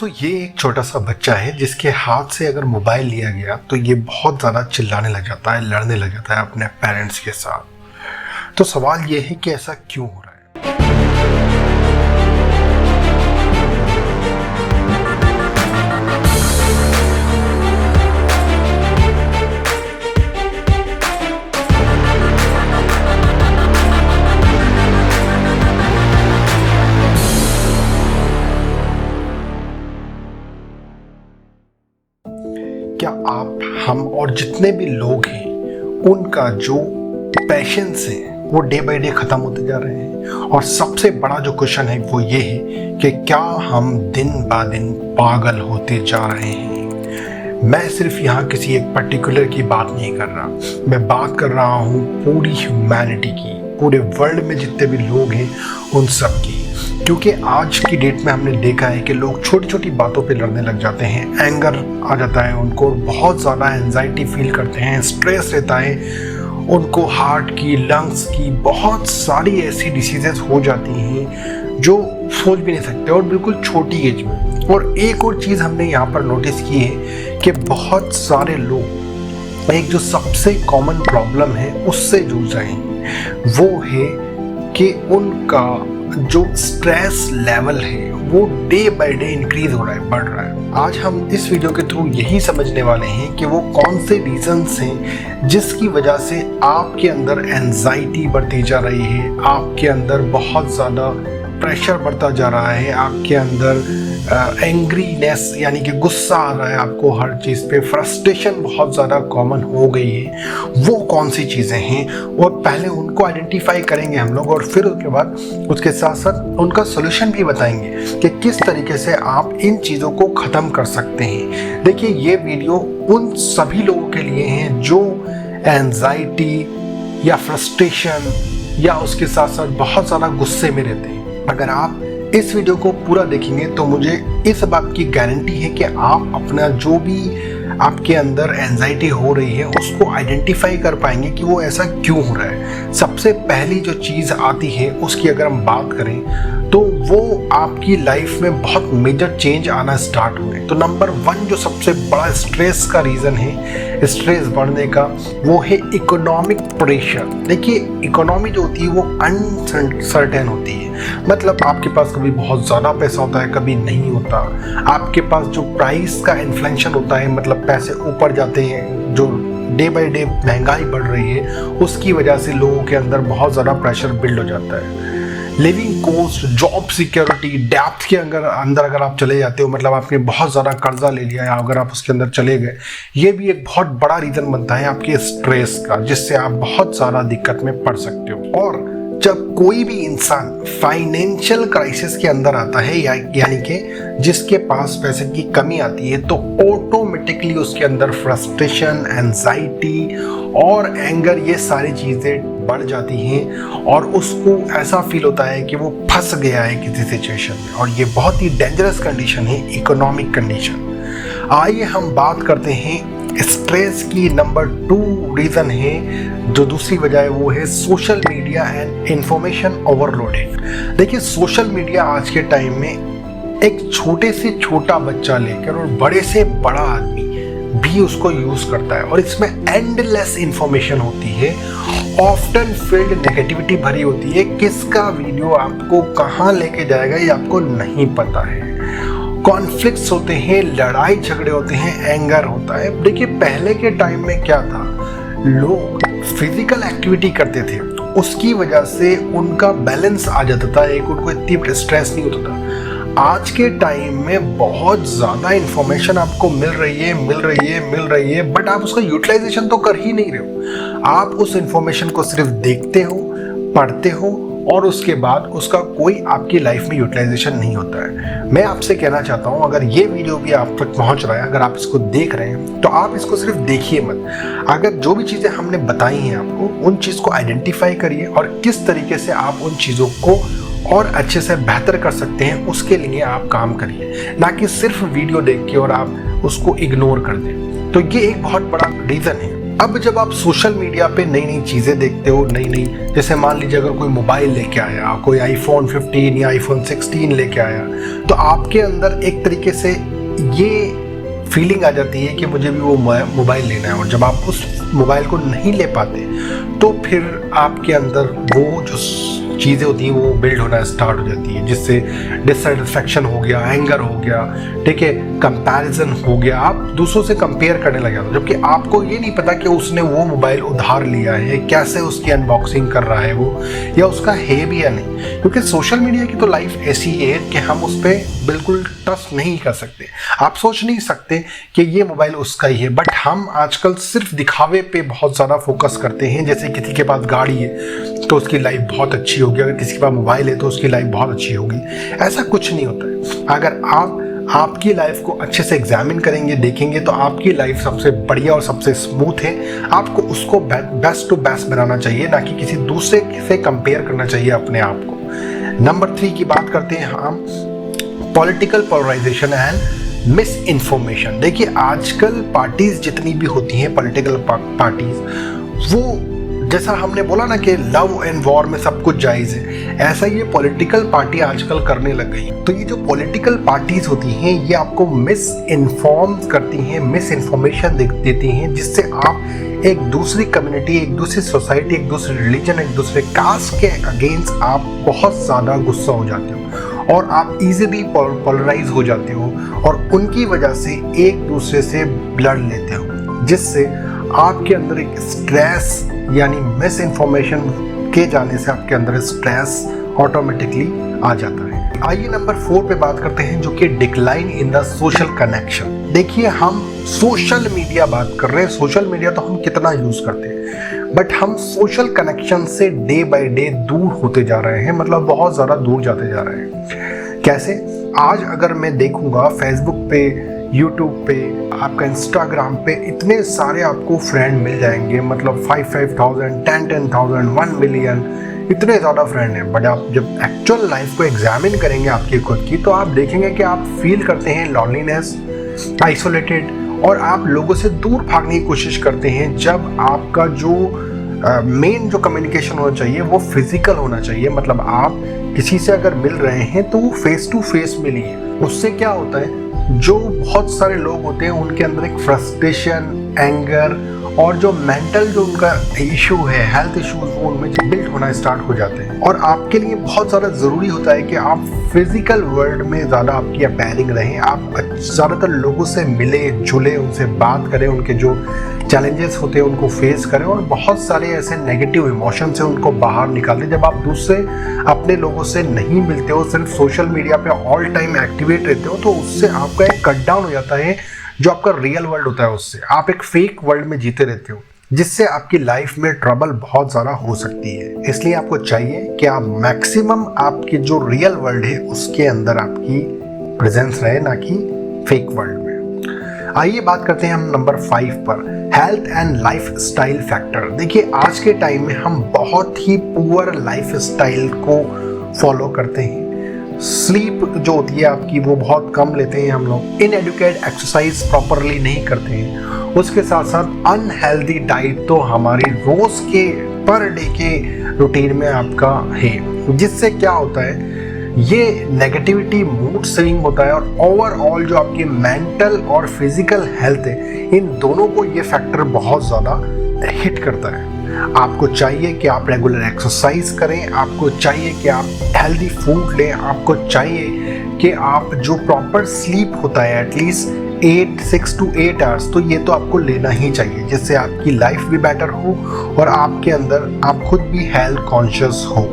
दोस्तों ये एक छोटा सा बच्चा है जिसके हाथ से अगर मोबाइल लिया गया तो ये बहुत ज़्यादा चिल्लाने लग जाता है, लड़ने लग जाता है अपने पेरेंट्स के साथ। तो सवाल ये है कि ऐसा क्यों हो रहा है। क्या आप, हम और जितने भी लोग हैं उनका जो पैशंस है वो डे बाय डे ख़त्म होते जा रहे हैं। और सबसे बड़ा जो क्वेश्चन है वो ये है कि क्या हम दिन ब दिन पागल होते जा रहे हैं। मैं सिर्फ यहाँ किसी एक पर्टिकुलर की बात नहीं कर रहा, मैं बात कर रहा हूँ पूरी ह्यूमैनिटी की, पूरे वर्ल्ड में जितने भी लोग हैं उन सब की। क्योंकि आज की डेट में हमने देखा है कि लोग छोटी छोटी बातों पे लड़ने लग जाते हैं, एंगर आ जाता है उनको, बहुत ज़्यादा एंजाइटी फील करते हैं, स्ट्रेस रहता है उनको, हार्ट की, लंग्स की बहुत सारी ऐसी डिसीजेस हो जाती हैं जो सोच भी नहीं सकते, और बिल्कुल छोटी एज में। और एक और चीज़ हमने यहाँ पर नोटिस की है कि बहुत सारे लोग एक जो सबसे कॉमन प्रॉब्लम है उससे जूझ रहे हैं, वो है कि उनका जो स्ट्रेस लेवल है वो डे बाय डे इंक्रीज हो रहा है, बढ़ रहा है। आज हम इस वीडियो के थ्रू यही समझने वाले हैं कि वो कौन से रीजंस हैं जिसकी वजह से आपके अंदर एंजाइटी बढ़ती जा रही है, आपके अंदर बहुत ज़्यादा प्रेशर बढ़ता जा रहा है, आपके अंदर एंग्रीनेस यानी कि गुस्सा आ रहा है आपको हर चीज़ पे, फ्रस्ट्रेशन बहुत ज़्यादा कॉमन हो गई है। वो कौन सी चीज़ें हैं और पहले उनको आइडेंटिफाई करेंगे हम लोग, और फिर उसके बाद उसके साथ साथ उनका सोल्यूशन भी बताएंगे कि किस तरीके से आप इन चीज़ों को ख़त्म कर सकते हैं। देखिए ये वीडियो उन सभी लोगों के लिए हैं जो एंजाइटी या फ्रस्ट्रेशन या उसके साथ साथ बहुत ज़्यादा गुस्से में रहते हैं। अगर आप इस वीडियो को पूरा देखेंगे तो मुझे इस बात की गारंटी है कि आप अपना जो भी आपके अंदर एंजाइटी हो रही है उसको आइडेंटिफाई कर पाएंगे कि वो ऐसा क्यों हो रहा है। सबसे पहली जो चीज़ आती है उसकी अगर हम बात करें तो वो आपकी लाइफ में बहुत मेजर चेंज आना स्टार्ट हुए। तो नंबर 1 जो सबसे बड़ा स्ट्रेस का रीज़न है, स्ट्रेस बढ़ने का, वो है इकोनॉमिक प्रेशर। देखिए इकोनॉमी जो होती है वो अनसर्टेन होती है, मतलब आपके पास कभी बहुत ज़्यादा पैसा होता है, कभी नहीं होता। आपके पास जो प्राइस का इन्फ्लेशन होता है, मतलब पैसे ऊपर जाते हैं, जो डे बाय डे महंगाई बढ़ रही है उसकी वजह से लोगों के अंदर बहुत ज़्यादा प्रेशर बिल्ड हो जाता है। Living cost, job security, depth के अंदर अगर आप चले जाते हो, मतलब आपने बहुत ज़्यादा कर्जा ले लिया है, अगर आप उसके अंदर चले गए, ये भी एक बहुत बड़ा रीज़न बनता है आपके स्ट्रेस का, जिससे आप बहुत ज़्यादा दिक्कत में पड़ सकते हो। और जब कोई भी इंसान फाइनेंशियल क्राइसिस के अंदर आता है यानी कि जिसके पास पैसे की कमी आती है, तो ऑटोमेटिकली उसके अंदर फ्रस्ट्रेशन, एंजाइटी और एंगर, ये सारी चीज़ें बढ़ जाती हैं और उसको ऐसा फील होता है कि वो फंस गया है किसी सिचुएशन में। और ये बहुत ही डेंजरस कंडीशन है, इकोनॉमिक कंडीशन। आइए हम बात करते हैं स्ट्रेस की। नंबर 2 रीज़न है जो दूसरी वजह है वो है social media and information overloading. देखिए सोशल मीडिया आज के टाइम में एक छोटे से छोटा बच्चा लेकर और बड़े से बड़ा आदमी भी उसको यूज करता है, और इसमें एंडलेस इंफॉर्मेशन होती है, ऑफ्टन फील्ड नेगेटिविटी भरी होती है। किसका वीडियो आपको कहाँ लेके जाएगा ये आपको नहीं पता है। कॉन्फ्लिक्ट्स होते हैं, लड़ाई झगड़े होते हैं, एंगर होता है। देखिए पहले के टाइम में क्या था, लोग फिजिकल एक्टिविटी करते थे, उसकी वजह से उनका बैलेंस आ जाता था, एक उनको इतनी स्ट्रेस नहीं होता था। आज के टाइम में बहुत ज़्यादा इंफॉर्मेशन आपको मिल रही है, बट आप उसका यूटिलाइजेशन तो कर ही नहीं रहे हो। आप उस इंफॉर्मेशन को सिर्फ देखते हो, पढ़ते हो, और उसके बाद उसका कोई आपकी लाइफ में यूटिलाइजेशन नहीं होता है। मैं आपसे कहना चाहता हूँ, अगर ये वीडियो भी आप तक पहुँच रहा है, अगर आप इसको देख रहे हैं, तो आप इसको सिर्फ देखिए मत। अगर जो भी चीज़ें हमने बताई हैं आपको, उन चीज़ को आइडेंटिफाई करिए और किस तरीके से आप उन चीज़ों को और अच्छे से बेहतर कर सकते हैं उसके लिए आप काम करिए, ना कि सिर्फ वीडियो देख के और आप उसको इग्नोर कर दें। तो ये एक बहुत बड़ा रीज़न है। अब जब आप सोशल मीडिया पे नई नई चीज़ें देखते हो, नई नई, जैसे मान लीजिए अगर कोई मोबाइल लेके आया, कोई iPhone 15 या iPhone 16 लेके आया, तो आपके अंदर एक तरीके से ये फीलिंग आ जाती है कि मुझे भी वो मोबाइल लेना है। और जब आप उस मोबाइल को नहीं ले पाते तो फिर आपके अंदर वो जो चीज़ें होती हैं वो बिल्ड होना स्टार्ट हो जाती है, जिससे डिससेटिस्फैक्शन हो गया, एंगर हो गया, ठीक है, कंपैरिजन हो गया, आप दूसरों से कंपेयर करने लग जाते हो, जबकि आपको ये नहीं पता कि उसने वो मोबाइल उधार लिया है, कैसे उसकी अनबॉक्सिंग कर रहा है वो, या उसका है भी या नहीं। क्योंकि सोशल मीडिया की तो लाइफ ऐसी है कि हम उस पर बिल्कुल ट्रस्ट नहीं कर सकते। आप सोच नहीं सकते कि ये मोबाइल उसका ही है, बट हम आजकल सिर्फ दिखावे पे बहुत ज़्यादा फोकस करते हैं। जैसे किसी के पास गाड़ी है तो उसकी लाइफ बहुत अच्छी होगी, अगर किसी के पास मोबाइल है तो उसकी लाइफ बहुत अच्छी होगी। ऐसा कुछ नहीं होता है। अगर आप आपकी लाइफ को अच्छे से एग्जामिन करेंगे, देखेंगे, तो आपकी लाइफ सबसे बढ़िया और सबसे स्मूथ है। आपको उसको बेस्ट टू बेस्ट बनाना चाहिए, ना कि किसी दूसरे से कंपेयर करना चाहिए अपने आप को। नंबर 3 की बात करते हैं हम, political polarisation and misinformation. देखिए आजकल पार्टीज जितनी भी होती हैं, पॉलिटिकल पार्टीज, वो जैसा हमने बोला ना कि लव एंड वॉर में सब कुछ जायज़ है, ऐसा ये पॉलिटिकल पार्टी आजकल करने लग गई। तो ये जो पॉलिटिकल पार्टीज होती हैं ये आपको मिस इन्फॉर्म करती हैं, मिस इन्फॉर्मेशन देती हैं, जिससे आप एक दूसरी कम्युनिटी, एक दूसरी सोसाइटी, एक दूसरे रिलीजन, एक दूसरे कास्ट के अगेंस्ट आप बहुत ज़्यादा गुस्सा हो जाते हो और आप इजीली पोलराइज हो जाते हो और उनकी वजह से एक दूसरे से लड़ लेते हो, जिससे आपके अंदर एक स्ट्रेस यानी मिस इन्फॉर्मेशन के जाने से आपके अंदर स्ट्रेस ऑटोमेटिकली आ जाता है। आइए नंबर 4 पे बात करते हैं, जो कि decline in the social connection. देखिए हम सोशल मीडिया बात कर रहे हैं, सोशल मीडिया तो हम कितना यूज करते हैं, बट हम सोशल कनेक्शन से डे बाय डे दूर होते जा रहे हैं, मतलब बहुत ज़्यादा दूर जाते जा रहे हैं। कैसे? आज अगर मैं देखूंगा फेसबुक पे, यूट्यूब पे, आपका इंस्टाग्राम पे इतने सारे आपको फ्रेंड मिल जाएंगे, मतलब 5,000, 10,000, 1 मिलियन, इतने ज़्यादा फ्रेंड हैं। बट आप जब एक्चुअल लाइफ को एग्जामिन करेंगे आपकी खुद की, तो आप देखेंगे कि आप फील करते हैं लॉनलीनेस, आइसोलेटेड, और आप लोगों से दूर भागने की कोशिश करते हैं। जब आपका जो मेन जो कम्युनिकेशन होना चाहिए वो फिजिकल होना चाहिए, मतलब आप किसी से अगर मिल रहे हैं तो वो फेस टू फेस मिलिए। उससे क्या होता है, जो बहुत सारे लोग होते हैं उनके अंदर एक फ्रस्ट्रेशन, एंगर और जो मेंटल जो उनका इशू है, हेल्थ इश्यूज, वो उनमें बिल्ड होना स्टार्ट हो जाते हैं। और आपके लिए बहुत ज़्यादा ज़रूरी होता है कि आप फिजिकल वर्ल्ड में ज़्यादा आपकी अपीयरिंग रहें, आप ज़्यादातर लोगों से मिले जुले, उनसे बात करें, उनके जो चैलेंजेस होते हैं उनको फेस करें और बहुत सारे ऐसे नेगेटिव इमोशन से उनको बाहर निकालें। जब आप दूसरे अपने लोगों से नहीं मिलते हो, सिर्फ सोशल मीडिया पे ऑल टाइम एक्टिवेट रहते हो, तो उससे आपका एक कट डाउन हो जाता है जो आपका रियल वर्ल्ड होता है, उससे आप एक फेक वर्ल्ड में जीते रहते हो, जिससे आपकी लाइफ में ट्रबल बहुत ज़्यादा हो सकती है। इसलिए आपको चाहिए कि आप मैक्सिमम आपके जो रियल वर्ल्ड है उसके अंदर आपकी प्रेजेंस रहे, ना कि फेक वर्ल्ड में। आइए बात करते हैं हम नंबर 5 पर, health and life style factor. देखिए आज के टाइम में हम बहुत ही पुअर लाइफ स्टाइल को फॉलो करते हैं। स्लीप जो होती है आपकी वो बहुत कम लेते हैं हम लोग, इनएडुकेट एक्सरसाइज प्रॉपरली नहीं करते हैं, उसके साथ साथ अनहेल्दी डाइट तो हमारी रोज के पर डे के रूटीन में आपका है, जिससे क्या होता है, ये नेगेटिविटी, मूड स्विंग होता है और ओवरऑल जो आपकी मेंटल और फिजिकल हेल्थ है, इन दोनों को ये फैक्टर बहुत ज़्यादा हिट करता है। आपको चाहिए कि आप रेगुलर एक्सरसाइज करें, आपको चाहिए कि आप हेल्दी फूड लें, आपको चाहिए कि आप जो प्रॉपर स्लीप होता है एटलीस्ट 6 to 8 आवर्स, तो ये तो आपको लेना ही चाहिए, जिससे आपकी लाइफ भी बेटर हो और आपके अंदर आप खुद भी हेल्थ कॉन्शियस हो।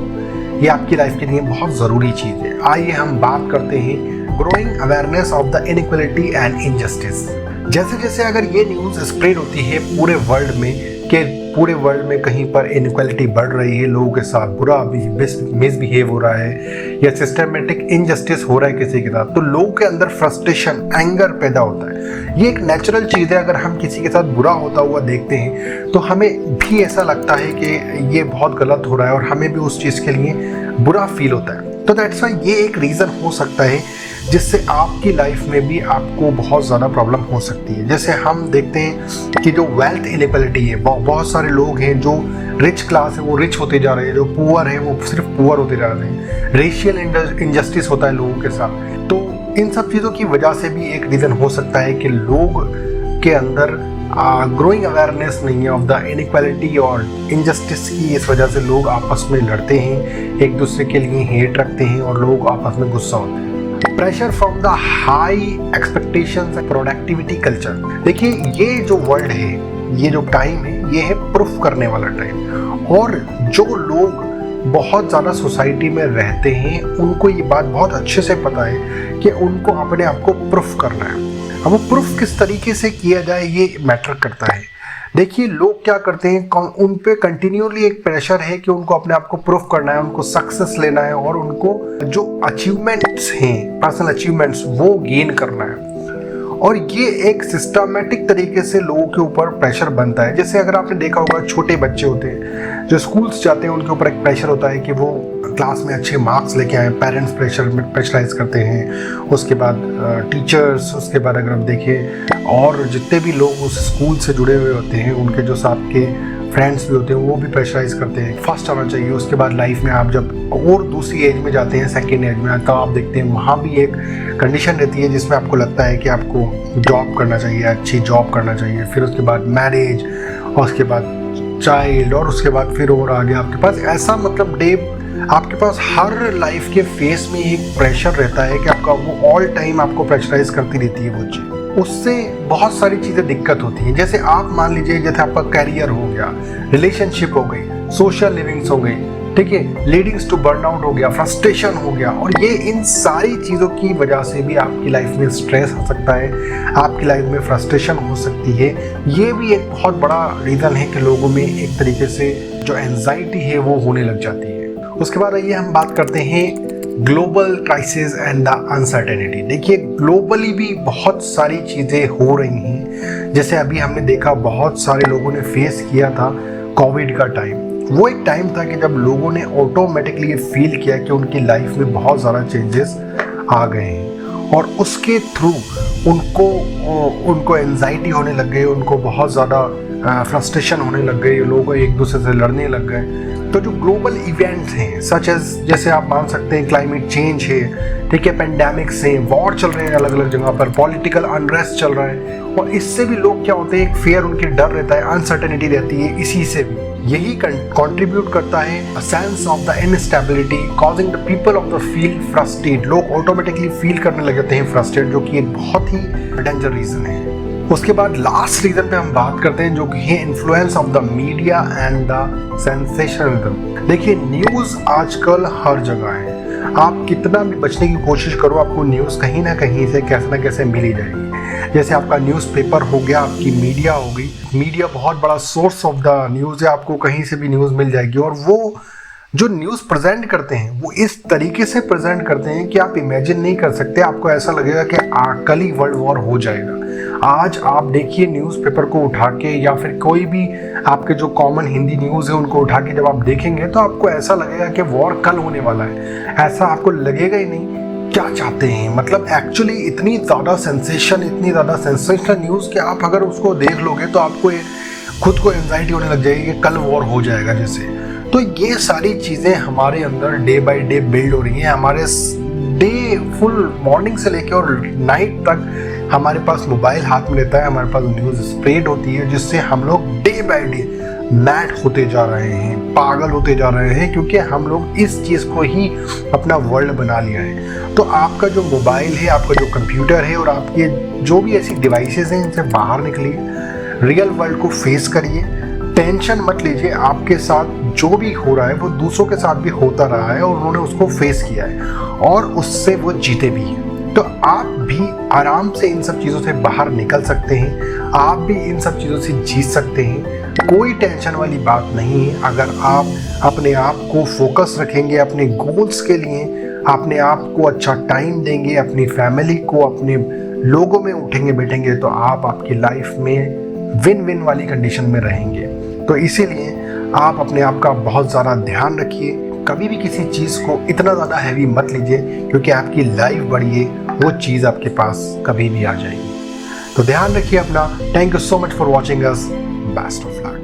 ये आपकी लाइफ के लिए बहुत ज़रूरी चीज़ है। आइए हम बात करते हैं growing awareness of the inequality and injustice. जैसे जैसे अगर ये न्यूज़ स्प्रेड होती है पूरे वर्ल्ड में कि पूरे वर्ल्ड में कहीं पर इनइक्वालिटी बढ़ रही है, लोगों के साथ बुरा मिसबिहेव हो रहा है या सिस्टमेटिक इनजस्टिस हो रहा है किसी के साथ, तो लोगों के अंदर फ्रस्ट्रेशन, एंगर पैदा होता है। ये एक नेचुरल चीज़ है। अगर हम किसी के साथ बुरा होता हुआ देखते हैं तो हमें भी ऐसा लगता है कि ये बहुत गलत हो रहा है और हमें भी उस चीज़ के लिए बुरा फील होता है। तो दैट्स वाई ये एक रीज़न हो सकता है जिससे आपकी लाइफ में भी आपको बहुत ज़्यादा प्रॉब्लम हो सकती है। जैसे हम देखते हैं कि जो वेल्थ इनइक्वालिटी है, बहुत सारे लोग हैं जो रिच क्लास है वो रिच होते जा रहे हैं, जो पुअर है वो सिर्फ पुअर होते जा रहे हैं, रेशियल इनजस्टिस होता है लोगों के साथ। तो इन सब चीज़ों की वजह से भी एक रीज़न हो सकता है कि लोग के अंदर ग्रोइंग अवेयरनेस नहीं है ऑफ द इनइक्वालिटी और इनजस्टिस की। इस वजह से लोग आपस में लड़ते हैं, एक दूसरे के लिए हेट रखते हैं और लोग आपस में गुस्सा होते हैं। Pressure from the high expectations and productivity culture. देखिए, ये जो वर्ल्ड है, ये जो टाइम है, ये है प्रूफ करने वाला टाइम। और जो लोग बहुत ज़्यादा सोसाइटी में रहते हैं उनको ये बात बहुत अच्छे से पता है कि उनको अपने आप को प्रूफ करना है। अब वो प्रूफ किस तरीके से किया जाए ये मैटर करता है। देखिए, लोग क्या करते हैं, उन पे कंटिन्यूअली एक प्रेशर है कि उनको अपने आप को प्रूफ करना है, उनको सक्सेस लेना है और उनको जो अचीवमेंट्स हैं, पर्सनल अचीवमेंट्स, वो गेन करना है। और ये एक सिस्टमैटिक तरीके से लोगों के ऊपर प्रेशर बनता है। जैसे अगर आपने देखा होगा, छोटे बच्चे होते हैं जो स्कूल्स जाते हैं, उनके ऊपर एक प्रेशर होता है कि वो क्लास में अच्छे मार्क्स लेके आए। पेरेंट्स प्रेशर में प्रेशराइज करते हैं, उसके बाद टीचर्स, उसके बाद अगर आप देखें और जितने भी लोग उस स्कूल से जुड़े हुए होते हैं, उनके जो साथ के फ्रेंड्स भी होते हैं, वो भी प्रेशराइज करते हैं, फर्स्ट आना चाहिए। उसके बाद लाइफ में आप जब और दूसरी एज में जाते हैं, सेकेंड एज में, तो आप देखते हैं वहाँ भी एक कंडीशन रहती है जिसमें आपको लगता है कि आपको जॉब करना चाहिए, अच्छी जॉब करना चाहिए। फिर उसके बाद मैरिज, और उसके बाद चाइल्ड, और उसके बाद फिर और आगे आपके पास ऐसा, मतलब डे आपके पास हर लाइफ के फेस में एक प्रेशर रहता है कि आपका वो ऑल टाइम आपको प्रेशराइज करती रहती है वो चीज़। उससे बहुत सारी चीज़ें दिक्कत होती हैं। जैसे आप मान लीजिए, जैसे आपका करियर हो गया, रिलेशनशिप हो गई, सोशल लिविंग्स हो गई, ठीक है, लीडिंग्स टू बर्नआउट हो गया, फ्रस्ट्रेशन हो गया। और ये इन सारी चीज़ों की वजह से भी आपकी लाइफ में स्ट्रेस हो सकता है, आपकी लाइफ में फ्रस्ट्रेशन हो सकती है। ये भी एक बहुत बड़ा रीज़न है कि लोगों में एक तरीके से जो एंजाइटी है वो होने लग जाती है। उसके बाद आइए हम बात करते हैं global crisis and the uncertainty. देखिए, ग्लोबली भी बहुत सारी चीज़ें हो रही हैं। जैसे अभी हमने देखा, बहुत सारे लोगों ने फेस किया था कोविड का टाइम। वो एक टाइम था कि जब लोगों ने ऑटोमेटिकली फील किया कि उनकी लाइफ में बहुत ज़्यादा चेंजेस आ गए हैं और उसके थ्रू उनको एंजाइटी होने लग गई, उनको बहुत ज़्यादा फ्रस्ट्रेशन होने लग गई, लोग एक दूसरे से लड़ने लग गए। तो जो ग्लोबल इवेंट्स हैं, सच एज, जैसे आप मान सकते हैं क्लाइमेट चेंज है, ठीक है, पेंडेमिक्स हैं, वॉर चल रहे हैं अलग अलग जगह पर, पॉलिटिकल अनरेस्ट चल रहा है, और इससे भी लोग क्या होते हैं, एक फेयर, उनके डर रहता है, अनसर्टेनिटी रहती है। इसी से भी यही कंट्रीब्यूट करता है a sense of the instability causing the people of the feel frustrated. लोग ऑटोमेटिकली फील करने लग जाते हैं फ्रस्ट्रेट, जो कि एक बहुत ही डेंजर रीजन है। उसके बाद लास्ट रीजन पे हम बात करते हैं, जो कि है influence of the media and the sensationalism. देखिए, न्यूज़ आजकल हर जगह है। आप कितना भी बचने की कोशिश करो, आपको न्यूज़ कहीं ना कहीं से कैसे ना कैसे मिल ही जाएगी। जैसे आपका न्यूज़पेपर हो गया, आपकी मीडिया हो गई, मीडिया बहुत बड़ा सोर्स ऑफ द न्यूज़ है, आपको कहीं से भी न्यूज़ मिल जाएगी। और वो जो न्यूज़ प्रेजेंट करते हैं वो इस तरीके से प्रेजेंट करते हैं कि आप इमेजिन नहीं कर सकते। आपको ऐसा लगेगा कि कल ही वर्ल्ड वॉर हो जाएगा। आज आप देखिए, न्यूज़पेपर को उठा के या फिर कोई भी आपके जो कॉमन हिंदी न्यूज़ है उनको उठा के जब आप देखेंगे तो आपको ऐसा लगेगा कि वॉर कल होने वाला है। ऐसा आपको लगेगा ही नहीं। क्या चाहते हैं, मतलब एक्चुअली इतनी ज़्यादा सेंसेशन, इतनी ज़्यादा सेंसेशनल न्यूज़ कि आप अगर उसको देख लोगे तो आपको खुद को एंजाइटी होने लग जाएगी कि कल वॉर हो जाएगा जैसे। तो ये सारी चीज़ें हमारे अंदर डे बाय डे बिल्ड हो रही हैं। हमारे डे फुल मॉर्निंग से लेकर और नाइट तक हमारे पास मोबाइल हाथ में रहता है, हमारे पास न्यूज़ स्प्रेड होती है, जिससे हम लोग डे बाय डे मैड होते जा रहे हैं, पागल होते जा रहे हैं, क्योंकि हम लोग इस चीज़ को ही अपना वर्ल्ड बना लिया है। तो आपका जो मोबाइल है, आपका जो कंप्यूटर है और आपके जो भी ऐसी डिवाइसेस हैं, इनसे बाहर निकलिए, रियल वर्ल्ड को फेस करिए, टेंशन मत लीजिए। आपके साथ जो भी हो रहा है वो दूसरों के साथ भी होता रहा है और उन्होंने उसको फेस किया है और उससे वो जीते भी हैं। तो आप भी आराम से इन सब चीज़ों से बाहर निकल सकते हैं, आप भी इन सब चीज़ों से जीत सकते हैं। कोई टेंशन वाली बात नहीं है अगर आप अपने आप को फोकस रखेंगे अपने गोल्स के लिए, अपने आप को अच्छा टाइम देंगे, अपनी फैमिली को, अपने लोगों में उठेंगे बैठेंगे, तो आप आपकी लाइफ में विन विन वाली कंडीशन में रहेंगे। तो इसीलिए आप अपने आप का बहुत ज़्यादा ध्यान रखिए। कभी भी किसी चीज़ को इतना ज़्यादा हैवी मत लीजिए, क्योंकि आपकी लाइफ बड़ी है वो चीज़ आपके पास कभी भी आ जाएगी। तो ध्यान रखिए अपना। Thank you so much for watching us. Best of luck.